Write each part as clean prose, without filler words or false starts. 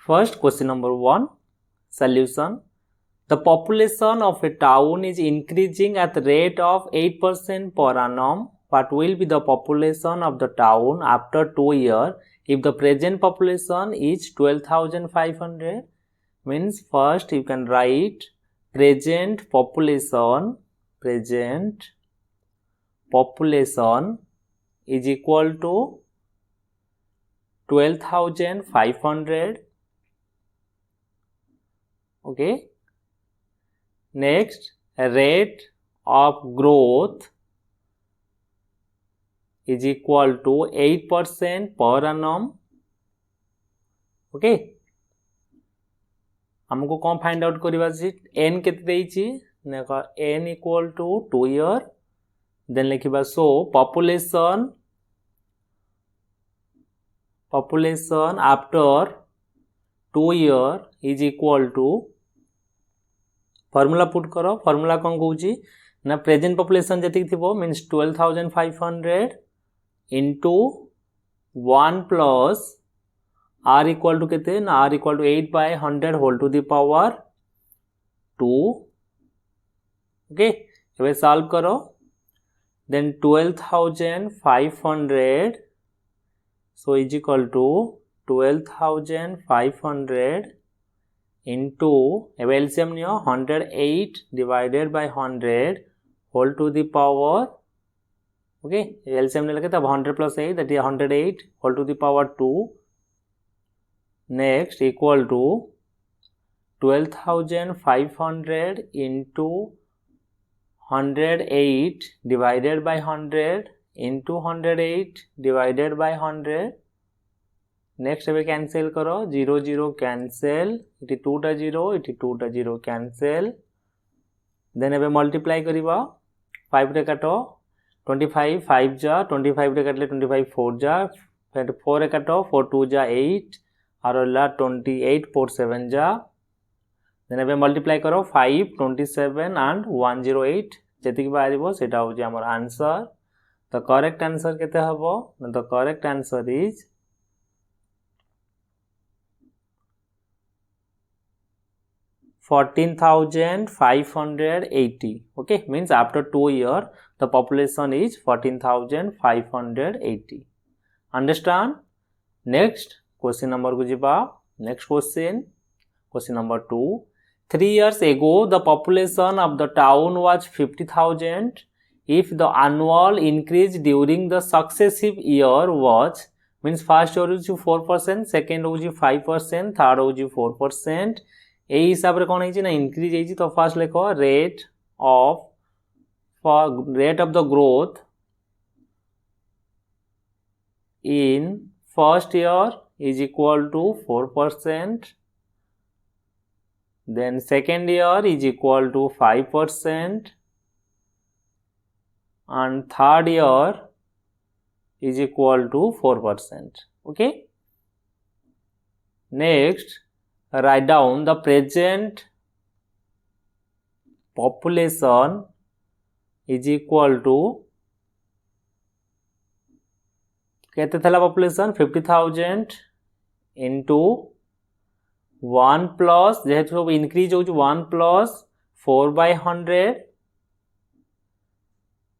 First, question number 1, solution. The population of a town is increasing at the rate of 8% per annum. What will be the population of the town after 2 years if the present population is 12,500? Means first you can write present population is equal to 12,500. Okay. Next, rate of growth is equal to 8% per annum. Okay. हमको कौन find out करबा छी n केते देइछि नेका n equal to 2 year then लिखिबा so population after 2 year is equal to formula put करो formula कौन कहूची ना प्रेजेंट पॉपुलेशन जति थिबो means 12,500 into 1 plus r equal to केते ना r equal to 8/100 whole to the power 2. Okay एबे सॉल्व करो then 12,500 so is equal to 12,500 into LCM 108 divided by 100 whole to the power. Okay, LCM ने लगे तब 100 plus 8 that is 108 whole to the power 2. Next equal to 12,500 into 108 divided by 100 into 108 divided by 100. Next एबे cancel करो 0 0 cancel इटी 2 टा 0 इटी 2 टा 0 cancel then एबे multiply करिबा 5 रे काटो 25 5 जा 25 रे काटले 25 4 जा 4 रे काटो 4 2 जा 8 और ला 28 4 7 जा देन एबे मल्टीप्लाई करो 5 27 एंड 108 जति कि बारिबो सेटा हो जे हमर आंसर. The correct answer केते हबो the correct answer is 14,580. Okay, means after 2 years the population is 14,580. Understand? Next question number को जिबा. Next question number 2. 3 years ago the population of the town was 50,000. If the annual increase during the successive year was means first year होची 4%, second होची 5%, third होची 4%. ए हिसाब रे कोन हेची ना increase हेची तो फर्स्ट लिखो rate of the growth in first year is equal to 4%, then second year is equal to 5% and third year is equal to 4%. Okay. Next, write down the present population is equal to कहते थला population 50,000 into 1 plus जेहेतु सब increase हो 1 plus 4/100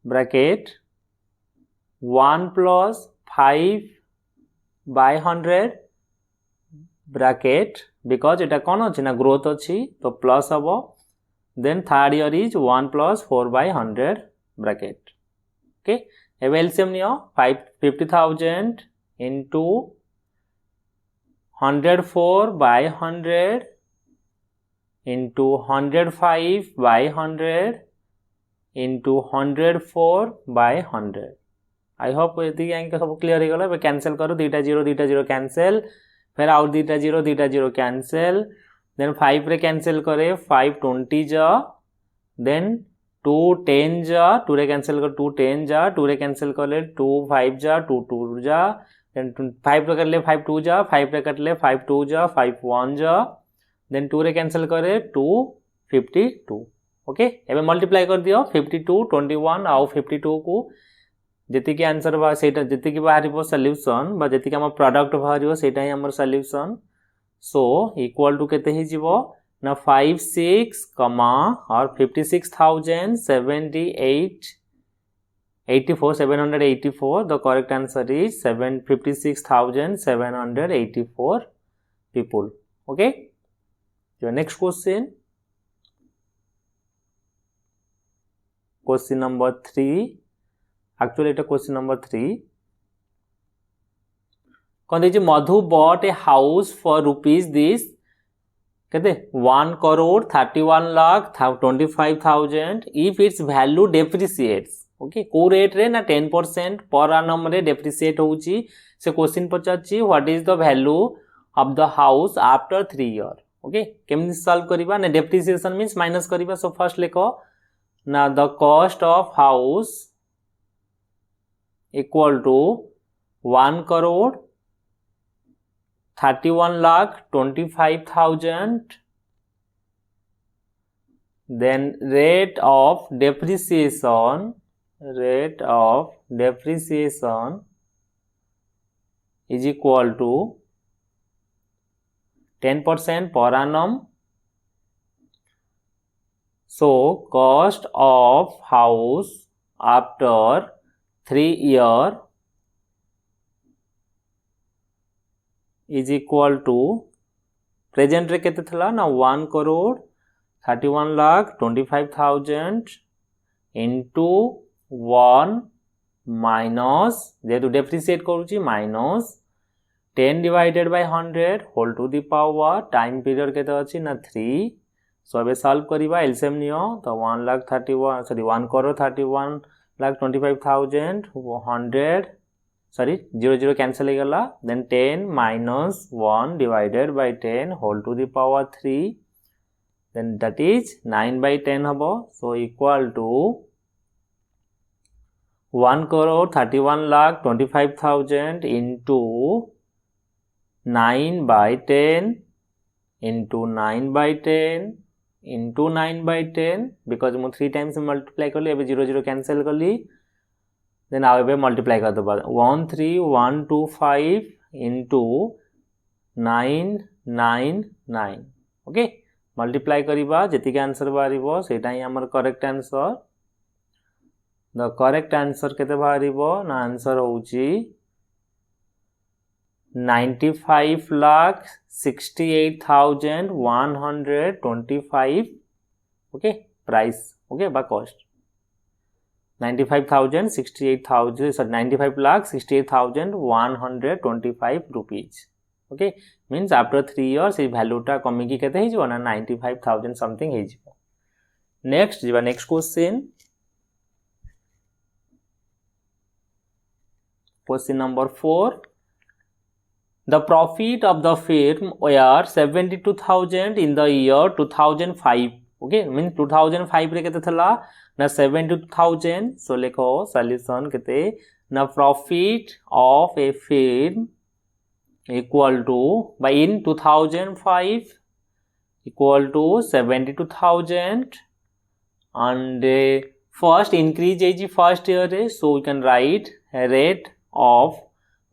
bracket 1 plus 5/100 bracket because এটা কোন আছে না growth আছে তো প্লাস হবো then third year is 1 plus 4/100 bracket. Okay এবে এলসিএম নিও 50,000 into 104/100 into 105/100 into 104/100. I hope ये आगे सब क्लियर हो गला. कैंसिल करो 2 टा 0 कैंसिल फिर आउट 2 टा 0 कैंसिल देन 5 रे कैंसिल करे 5 20 जा देन 2 10 जा 2 रे कैंसिल कर 2 10 जा 2 रे कैंसिल करे 2 5 जा 2 2 जा देन 5 रे कर ले 5 2 जा 5 रे कट ले 5 2 जा 5 1 जा देन 2 रे कैंसिल करे 2 52. ओके एबे मल्टीप्लाई कर दियो 52 21 आउ 52 को जति के आंसर बा सेटा जति के बाहरिबो सॉल्यूशन बा जति के हम प्रोडक्ट बाहरिबो सेटा ही हमर सॉल्यूशन. सो इक्वल टू केते ही जीवो ना 56 कमा और 56,078 784 the correct answer is 56,784 people. Okay, your next question number 3 actually it question number 3 कौन दीजिए मधु bought a house for rupees this कहते 1 crore 31 lakh 25,000 if its value depreciates. Okay को rate रे ना 10% पर annum रे डेप्रिसिएट होउची से क्वेश्चन पचाची what is the value of the house after 3 year. Okay केमनी सॉल्व करबा ना डेप्रिसिएशन मींस माइनस करबा. सो फर्स्ट लिखो ना the cost of house equal to 1 crore 31 lakh 25,000 then rate of depreciation is equal to 10% per annum. So cost of house after 3 year is equal to present रे केते थला ना 1 crore 31 lakh 25,000 into 1 minus जेतु depreciate करूची minus 10 divided by 100 whole to the power time period केते अछि ना 3. सो अबे solve करिबा एलसीएम नियो तो 1 crore 31 lakh 25,000 100 sorry 0 कैंसिल हो गला. Then 10 minus 1 divided by 10 whole to the power 3 then that is 9 by 10 हबो. So equal to 1 crore 31 lakh 25,000 into 9 by 10 into 9 by 10 into 9 by 10 because मु 3 times multiply करली एबे 0 cancel करली. Then आउ एबे multiply कर दबा 13125 into 999. ओके मल्टीप्लाई करिबा जेति के आंसर बारिबो सेटा ही हमर correct answer. The correct answer केते बारिबो ना आंसर होउची 95,68,125. ओके प्राइस ओके बा cost 95,68,125 rupees. Okay means after 3 years ये वैल्यूटा कमी की केते हिजो ना 95,000 समथिंग हिजो. नेक्स्ट जीवा next question number 4 the profit of the firm were 72,000 in the year 2005. Okay means 2005 रे केते थला ना 72,000. सो लिखो सॉल्यूशन केते ना profit of A firm equal to by in 2005 equal to 72,000 and first increase is first year. So we can write rate of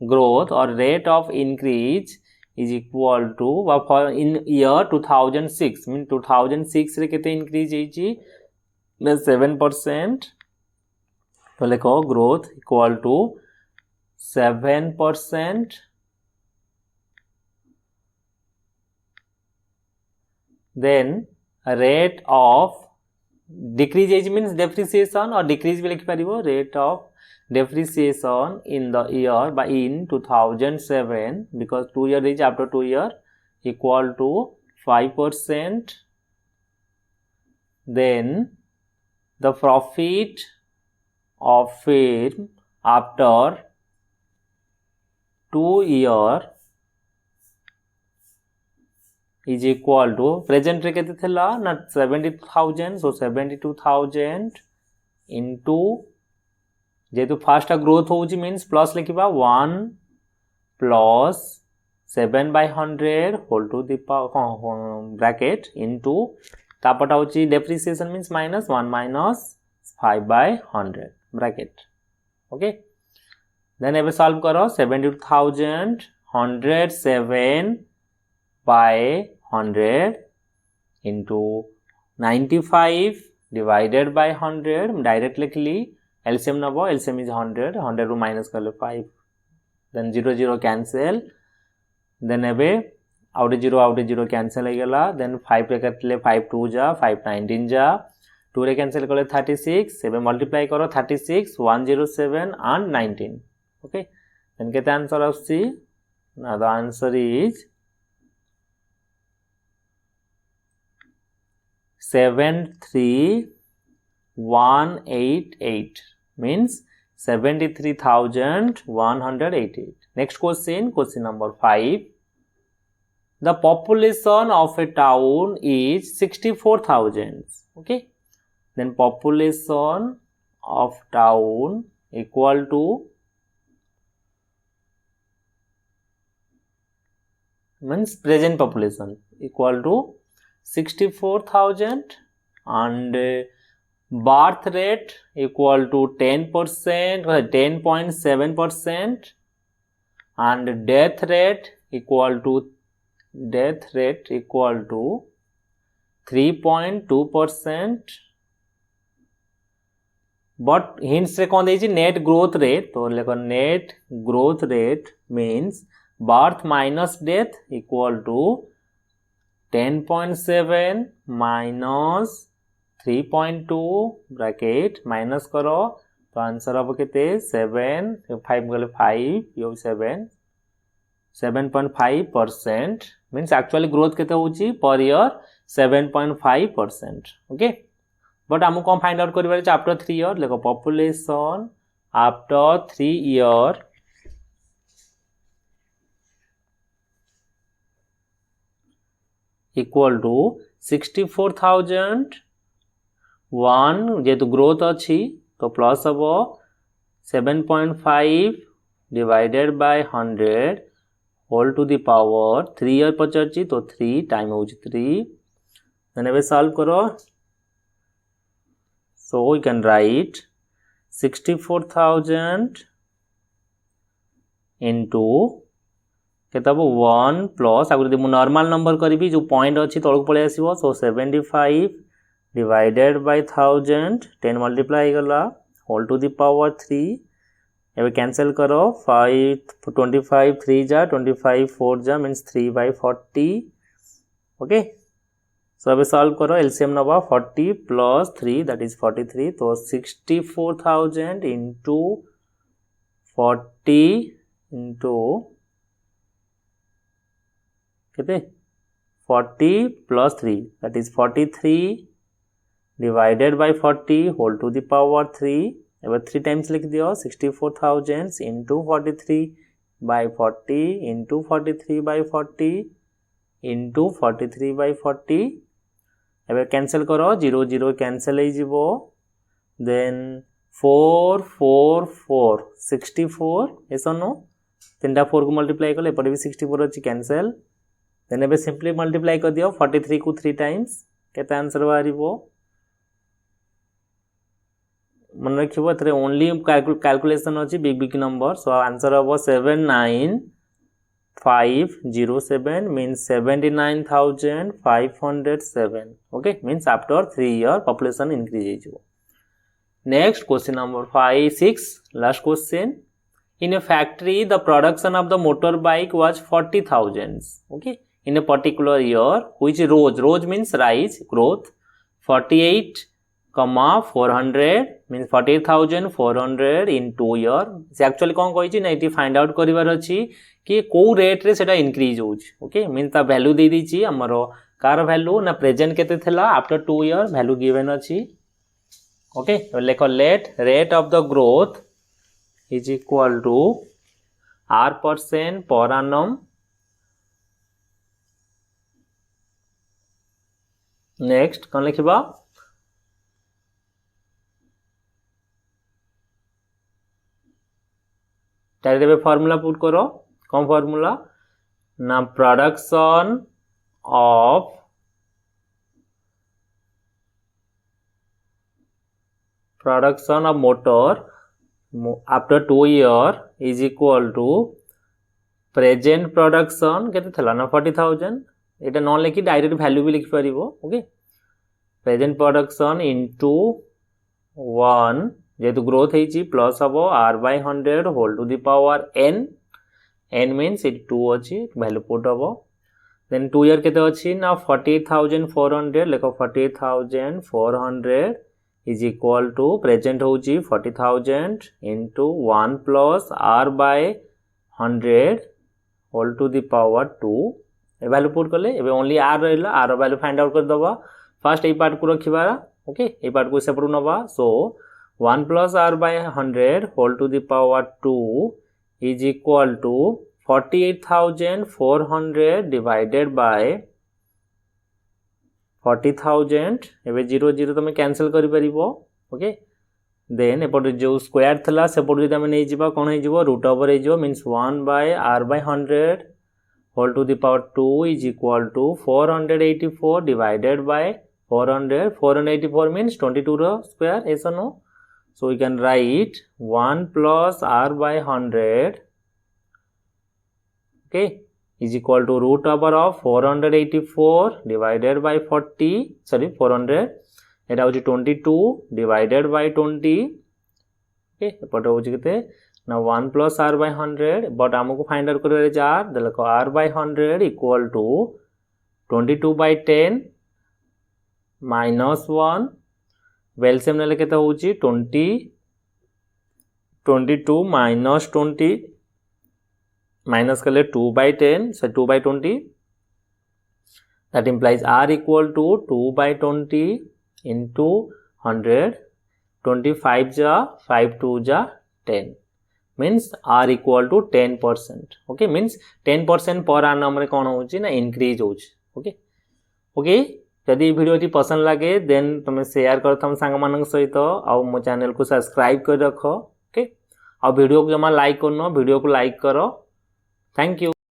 growth or rate of increase is equal to for in year 2006 mean 2006 रे केते increase है 7%. तो लिखो growth equal to 7%. then rate of decrease age means depreciation or decrease भी लिख पारिबो rate of depreciation in the year by in 2007 because 2 year is after 2 year equal to 5%. then the profit of firm after 2 year is equal to present रे केते थला ना 72,000. so 72,000 into जेतु fast growth होउची means plus लिखिबा 1 plus 7 by 100 whole to the bracket into तापटा होची depreciation means minus 1 minus 5 by 100 bracket. Okay then एबे solve करो 72,000 107 by 100 into 95 divided by 100 direct लिखली LCM नब LCM is 100 रू माइनस कले 5 then 0 0 cancel then एबे आउटे 0 cancel हो गला then 5 रे कटले 5 2 जा 5 19 जा 2 रे कैंसल कले 36 एबे मल्टीप्लाई करो 36 107 and 19 okay then केते आंसर आसी now the answer is 73188 means 73,188. Next question number 5. The population of a town is 64,000. Okay. Then population of town equal to means present population equal to 64,000 and birth rate equal to 10%, 10.7% and death rate equal to 3.2%. But hints रे कौन देइछि net growth rate तो लेको net growth rate means birth minus death equal to 10.7 minus 3.2 bracket minus करो तो answer हम केते 7 5 गले 5 यो 7.5% means actually growth केते होची पर ईयर 7.5% ओके बट हमु कोन फाइंड आउट करबार छै आफ्टर 3 ईयर देखो population after 3 year equal to 64,001 जेतु ग्रोथ अच्छी तो प्लस हम 7.5 divided by 100 whole to the power 3 year पचरची तो 3 टाइम हो 3 देन एबे सॉल्व करो so we can write 64,000 into केतब 1 प्लस आगु यदि मु नॉर्मल नंबर करी जो पॉइंट अच्छी तळक पळे आसीबो सो 75 डिवाइडेड बाय 1000 10 मल्टीप्लाई गला होल टू द पावर 3 एबे कैंसिल करो 5 25 3 जा 25 4 जा मींस 3 by 40 ओके सो एबे सॉल्व करो एलसीएम नबा 40 प्लस 3 दैट इज 43 तो 64,000 into 40 into कितने 40 plus 3 that is 43 divided by 40 whole to the power 3 एबार 3 टाइम्स लिख दियो 64,000 into 43 by 40 into 43 by 40 into 43 by 40 एबार कैंसिल करो 0 0 कैंसिल हो जिवो then 4 4 4 64 एसनो तीनटा 4 को मल्टीप्लाई करले एपटे भी 64 अछि कैंसिल देन एबे सिंपली मल्टीप्लाई कर दियो 43 को 3 टाइम्स केते आंसर बारिबो मन रखिबो एतरे ओनली कैलकुलेशन अछि big big number so answer हबो 79507 means 79,507 okay means after 3 year population increase हो जिवो next question number 5 6 last question in a factory the production of the motorbike was 40,000 okay in a particular year which rows means rise growth 48 400 means 48,400 in 2 year से actually कौन कहि छी ना इटी find out करिवार अछि कि को रेट रे सेटा इंक्रीज होउछ ओके मीन ता वैल्यू दे दी छी हमरो कार वैल्यू ना प्रेजेंट केते थला आफ्टर 2 ईयर वैल्यू गिवन अछि ओके तो लेखो let rate of the growth is equal to r% per annum next कौन लिखिबा डायरेक्ट पे फार्मूला पुट करो कौन फार्मूला ना production of motor after 2 year is equal to present production केते थला ना 40,000 एटा न लिखि डायरेक्ट वैल्यू भी लिखि परिबो ओके प्रेजेंट प्रोडक्शन इनटू 1 जेतु ग्रोथ हेची प्लस हबो r/100 whole to the power n n means it 2 अछि वैल्यू पुट हबो देन 2 ईयर केते अछि ना 48400 लेखो 48400 is equal to present होची 40000 into 1 plus r/100 whole to the power 2 A value put करले एबे ओनली r रहला r वैल्यू फाइंड आउट कर दबा फर्स्ट ए पार्ट को रखिबा ओके ए पार्ट को सेपरेट नबा सो 1 plus r/100 whole to the power 2 is equal to 48400 divided by 40000 एबे 0 0 तमे कैंसिल करि परिबो ओके देन एपट जो स्क्वायर थला सेपट जदि हम नै जिबा कोन हे जिवो रूट ओवर हे जिवो means 1 by r/100 whole to the power 2 is equal to 484 divided by 400 484 means 22 row square ऐसा no so we can write 1 plus r/100 okay is equal to root over of 484 divided by 400 एटा होची 22 divided by 20 okay एपटे होची केते ना 1 plus r/100 but हमको find out करबे jar देखो r/100 equal to 22 by 10 minus 1 वेलसियम नेले केते होची 22 minus 20 minus कले 2 by 10 so 2 by 20 that implies r equal to 2 by 20 into 100 25 ja 5 2 ja 10 means r equal to 10% okay means 10% per annum रे कोन होची ना इंक्रीज होची ओके ओके यदि वीडियो टी पसंद लागे देन तुम शेयर कर तम संग मानक सहित आ मो चैनल को सब्सक्राइब कर रखो ओके आ वीडियो को जमा लाइक करनो वीडियो को लाइक करो थैंक यू।